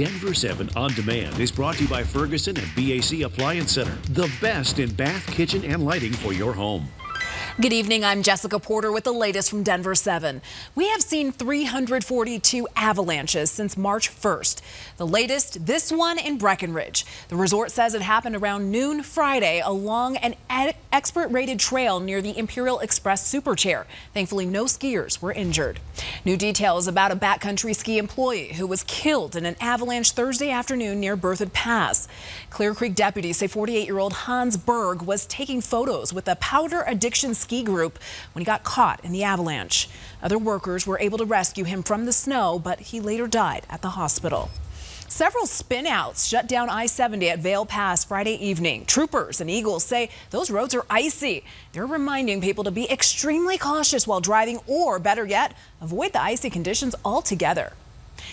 Denver 7 On Demand is brought to you by Ferguson and BAC Appliance Center, the best in bath, kitchen, and lighting for your home. Good evening, I'm Jessica Porter with the latest from Denver 7. We have seen 342 avalanches since March 1st. The latest, this one in Breckenridge. The resort says it happened around noon Friday along an expert-rated trail near the Imperial Express Superchair. Thankfully, no skiers were injured. New details about a backcountry ski employee who was killed in an avalanche Thursday afternoon near Berthoud Pass. Clear Creek deputies say 48-year-old Hans Berg was taking photos with a powder addiction ski group when he got caught in the avalanche. Other workers were able to rescue him from the snow, but he later died at the hospital. Several spinouts shut down I-70 at Vail Pass Friday evening. Troopers and Eagles say those roads are icy. They're reminding people to be extremely cautious while driving, or better yet, avoid the icy conditions altogether.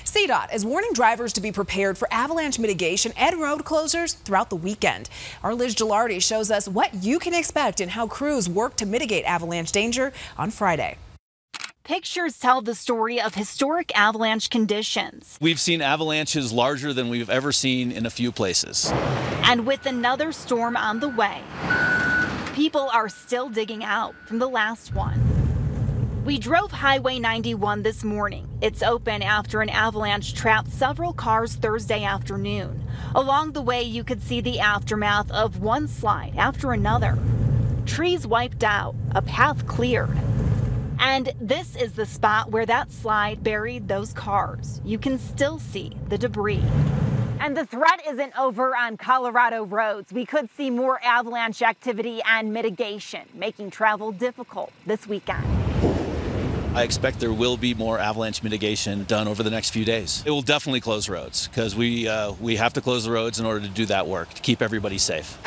CDOT is warning drivers to be prepared for avalanche mitigation and road closures throughout the weekend. Our Liz Gilardi shows us what you can expect and how crews work to mitigate avalanche danger on Friday. Pictures tell the story of historic avalanche conditions. We've seen avalanches larger than we've ever seen in a few places. And with another storm on the way, people are still digging out from the last one. We drove Highway 91 this morning. It's open after an avalanche trapped several cars Thursday afternoon. Along the way, you could see the aftermath of one slide after another. Trees wiped out, a path cleared. And this is the spot where that slide buried those cars. You can still see the debris. And the threat isn't over on Colorado roads. We could see more avalanche activity and mitigation, making travel difficult this weekend. I expect there will be more avalanche mitigation done over the next few days. It will definitely close roads because we have to close the roads in order to do that work, to keep everybody safe.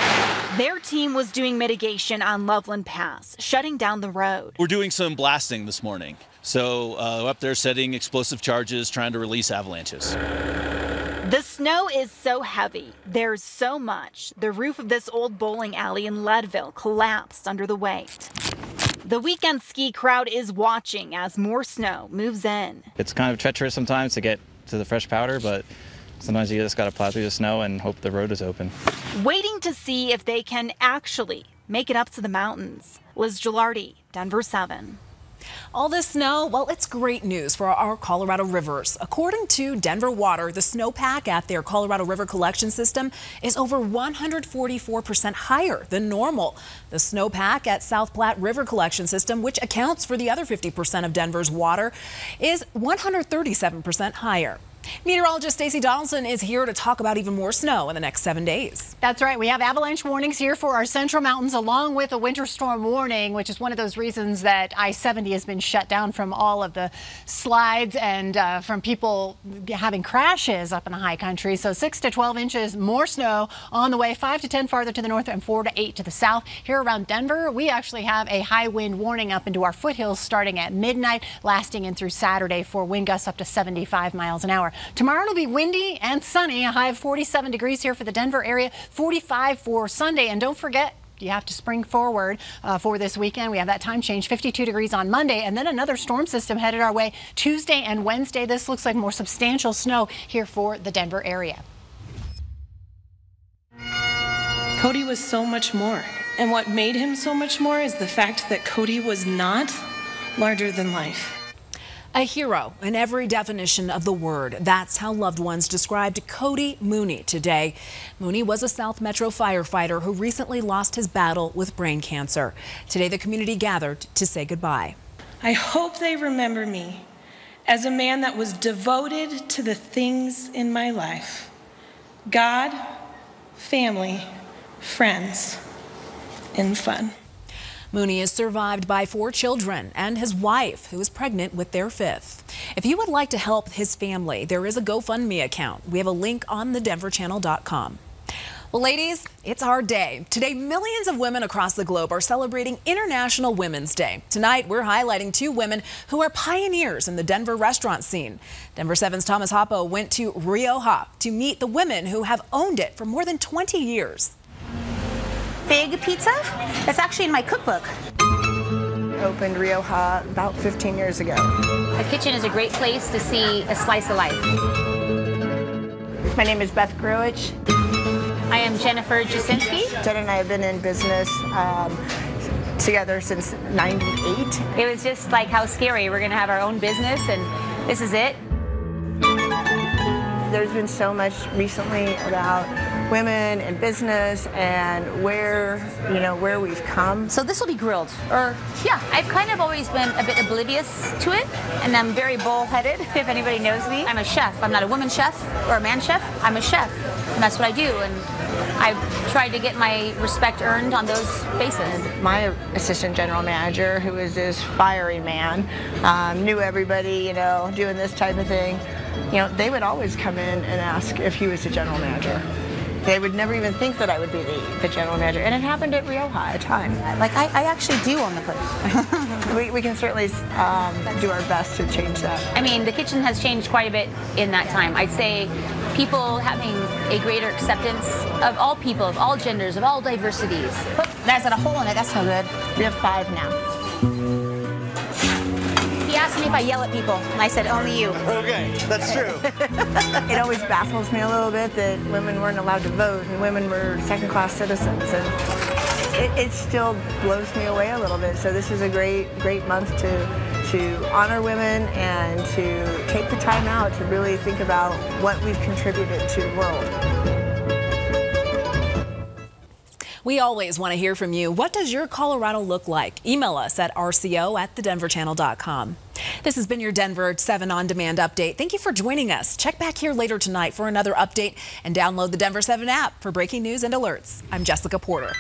Their team was doing mitigation on Loveland Pass, shutting down the road. We're doing some blasting this morning. So up there setting explosive charges, trying to release avalanches. The snow is so heavy. There's so much. The roof of this old bowling alley in Leadville collapsed under the weight. The weekend ski crowd is watching as more snow moves in. It's kind of treacherous sometimes to get to the fresh powder, but sometimes you just got to plow through the snow and hope the road is open. Waiting to see if they can actually make it up to the mountains. Liz Gilardi, Denver 7. All this snow, well, it's great news for our Colorado rivers. According to Denver Water, the snowpack at their Colorado River collection system is over 144% higher than normal. The snowpack at South Platte River collection system, which accounts for the other 50% of Denver's water, is 137% higher. Meteorologist Stacey Donaldson is here to talk about even more snow in the next 7 days. That's right. We have avalanche warnings here for our central mountains, along with a winter storm warning, which is one of those reasons that I-70 has been shut down from all of the slides and from people having crashes up in the high country. So 6 to 12 inches more snow on the way, 5 to 10 farther to the north and 4 to 8 to the south. Here around Denver, we actually have a high wind warning up into our foothills starting at midnight, lasting in through Saturday for wind gusts up to 75 miles an hour. Tomorrow it'll be windy and sunny, a high of 47 degrees here for the Denver area, 45 for Sunday. And don't forget, you have to spring forward for this weekend. We have that time change, 52 degrees on Monday, and then another storm system headed our way Tuesday and Wednesday. This looks like more substantial snow here for the Denver area. Cody was so much more. And what made him so much more is the fact that Cody was not larger than life. A hero in every definition of the word. That's how loved ones described Cody Mooney today. Mooney was a South Metro firefighter who recently lost his battle with brain cancer. Today, the community gathered to say goodbye. I hope they remember me as a man that was devoted to the things in my life: God, family, friends, and fun. Mooney is survived by 4 children and his wife, who is pregnant with their 5th. If you would like to help his family, there is a GoFundMe account. We have a link on thedenverchannel.com. Well, ladies, it's our day. Today, millions of women across the globe are celebrating International Women's Day. Tonight, we're highlighting 2 women who are pioneers in the Denver restaurant scene. Denver 7's Thomas Hoppo went to Rioja to meet the women who have owned it for more than 20 years. Big pizza? That's actually in my cookbook. Opened Rioja about 15 years ago. The kitchen is a great place to see a slice of life. My name is Beth Gruich. I am Jennifer Jasinski. Jen and I have been in business together since '98. It was just like, how scary. We're going to have our own business, and this is it. There's been so much recently about women and business and where we've come. So this will be grilled. Or, yeah, I've kind of always been a bit oblivious to it, and I'm very bullheaded, if anybody knows me. I'm a chef. I'm not a woman chef or a man chef. I'm a chef, and that's what I do. And I've tried to get my respect earned on those bases. My assistant general manager, who is this fiery man, knew everybody, doing this type of thing. They would always come in and ask if he was the general manager. They would never even think that I would be the general manager. And it happened at Rioja at a time. Like, I actually do own the place. we can certainly do our best to change that. I mean, the kitchen has changed quite a bit in that time. I'd say people having a greater acceptance of all people, of all genders, of all diversities. But that's got a hole in it. That's no good. We have 5 now. He asked me if I yell at people, and I said, only you. Okay, that's true. It always baffles me a little bit that women weren't allowed to vote and women were second-class citizens, and it still blows me away a little bit. So this is a great month to honor women and to take the time out to really think about what we've contributed to the world. We always want to hear from you. What does your Colorado look like? Email us at rco@thedenverchannel.com. This has been your Denver 7 On Demand update. Thank you for joining us. Check back here later tonight for another update and download the Denver 7 app for breaking news and alerts. I'm Jessica Porter.